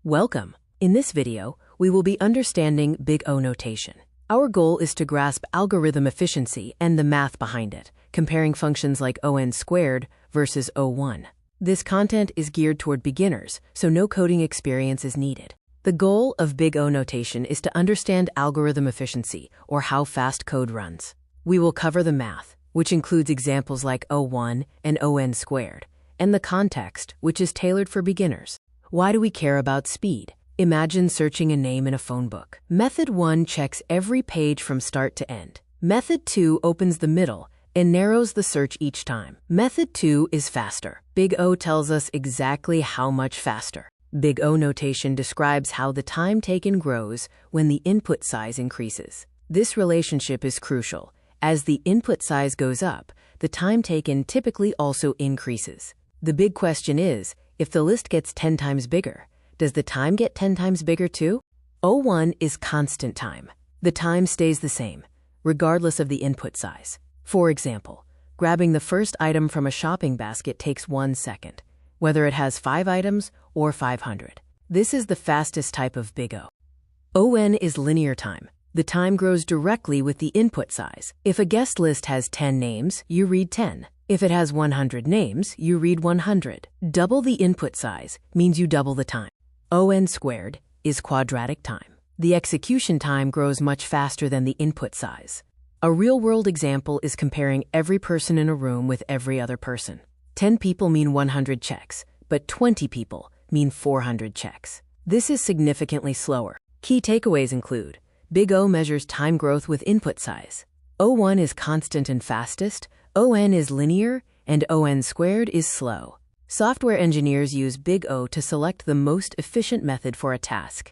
Welcome! In this video, we will be understanding Big O notation. Our goal is to grasp algorithm efficiency and the math behind it, comparing functions like on squared versus o1. This content is geared toward beginners, so no coding experience is needed. The goal of Big O notation is to understand algorithm efficiency, or how fast code runs. We will cover the math, which includes examples like o1 and on squared, and the context, which is tailored for beginners. Why do we care about speed? Imagine searching a name in a phone book. Method 1 checks every page from start to end. Method 2 opens the middle and narrows the search each time. Method 2 is faster. Big O tells us exactly how much faster. Big O notation describes how the time taken grows when the input size increases. This relationship is crucial. As the input size goes up, the time taken typically also increases. The big question is, if the list gets 10 times bigger, does the time get 10 times bigger too? O1 is constant time. The time stays the same, regardless of the input size. For example, grabbing the first item from a shopping basket takes 1 second, whether it has 5 items or 500. This is the fastest type of Big O. On is linear time. The time grows directly with the input size. If a guest list has 10 names, you read 10. If it has 100 names, you read 100. Double the input size means you double the time. On squared is quadratic time. The execution time grows much faster than the input size. A real-world example is comparing every person in a room with every other person. 10 people mean 100 checks, but 20 people mean 400 checks. This is significantly slower. Key takeaways include: Big O measures time growth with input size. O1 is constant and fastest, On is linear, and On squared is slow. Software engineers use Big O to select the most efficient method for a task.